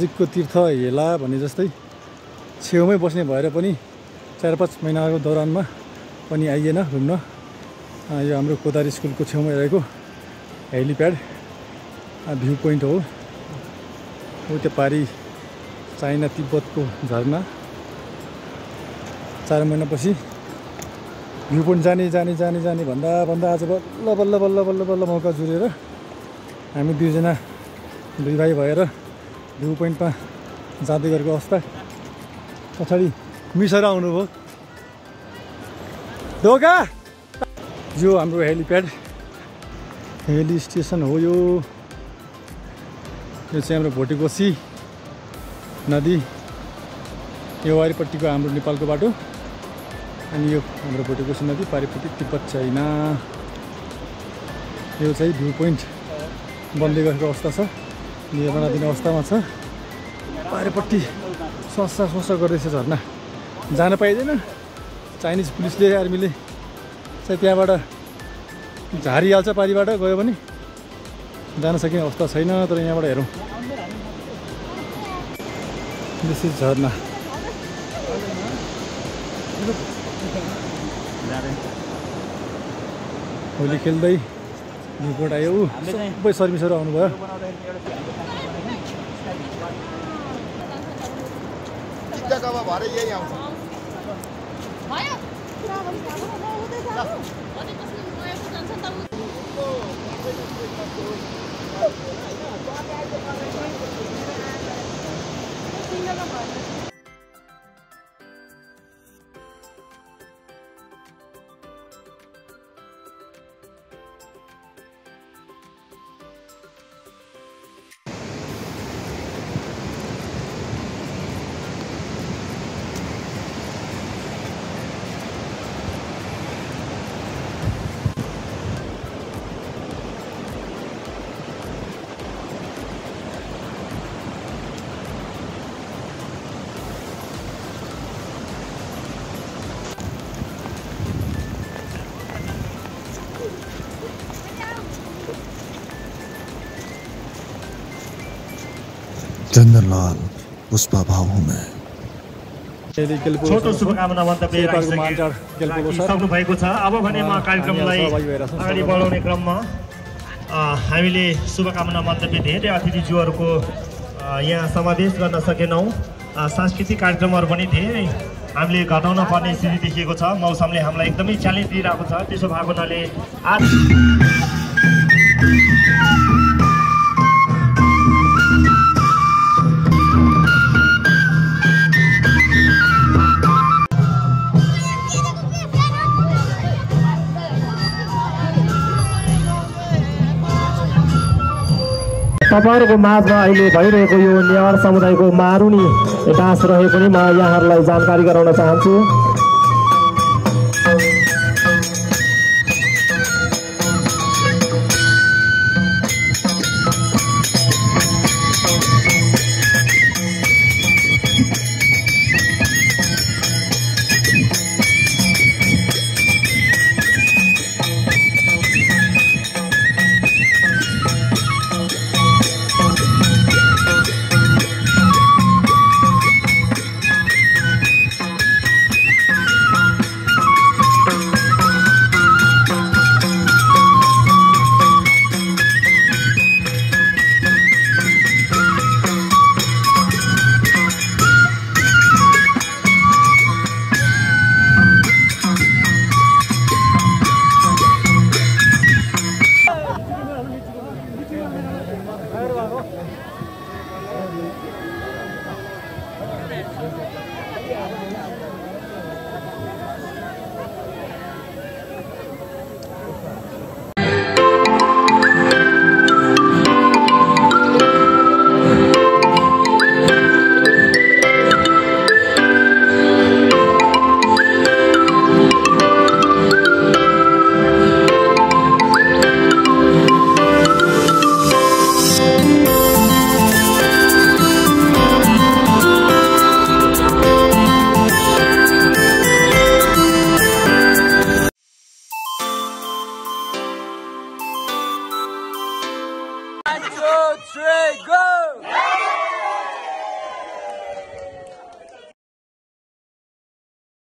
नजिकको तीर्थ हेला भने जस्तै छेउमै बस्ने भएर पनि 4-5 महिनाको दौरानमा पनि आइएन घुम्न। यो हाम्रो कोदारी स्कुलको छेउमै रहेको हेलिप्याड भ्यू पोइन्ट हो। त्यो पारी चाइना तिब्बतको झरना। 4 महिनापछि भ्यू पोइन्ट जाने भन्दा आज बल्ल मौका जुरेर हामी दुई भाइ भएर भ्यू पोइन्टमा जाँदै गरेको अवस्था। पछाडि मिसर आउनुभयो। ढोका यो हाम्रो हेलिप्याड हेली स्टेसन हो। यो चाहिँ हाम्रो भोटेकोसी नदी। यो वारिपट्टिको हाम्रो नेपालको बाटो अनि यो हाम्रो भोटेकोसी नदी पारिपट्टि तिब्बत चाइना। यो चाहिँ भ्यू पोइन्ट बन्दै गरेको अवस्था छ। निर्माण दिने अवस्थामा छ। पारिपट्टि सोसा गर्दैछ झर्ना। जान पाइँदैन। चाइनिज पुलिसले आर्मीले चाहिँ त्यहाँबाट झारिहाल्छ। पारिबाट गयो भने जान सक्ने अवस्था छैन। तर यहाँबाट हेरौँ। दिस इज झरना। होली खेल्दै रिपोर्ट आयो। सबै सर्भिसहरू आउनुभयो। चंदनलाल पुष्पा भाव हूँ मैं। छोटो शुभकामना मन्तव्य राखिसक्नु भएको छ। अब भने म कार्यक्रमलाई अगाडि बढाउने क्रममा हामीले शुभकामना मन्तव्य धेरै अतिथिज्यूहरूको यहाँ समावेश गर्न सकेनौँ। सांस्कृतिक कार्यक्रमहरू पनि धेरै हामीले घटाउन पर्ने स्थिति देखिएको छ। मौसमले हामीलाई एकदमै च्यालेन्ज दिइरहेको छ। त्यसो भएको हुनाले आज तपाईहरुको माझमा अहिले भइरहेको यो नेवार समुदायको मारुनी डान्स रहेकोले म यहाँहरुलाई जानकारी गराउन चाहन्छु। 2, 3, go!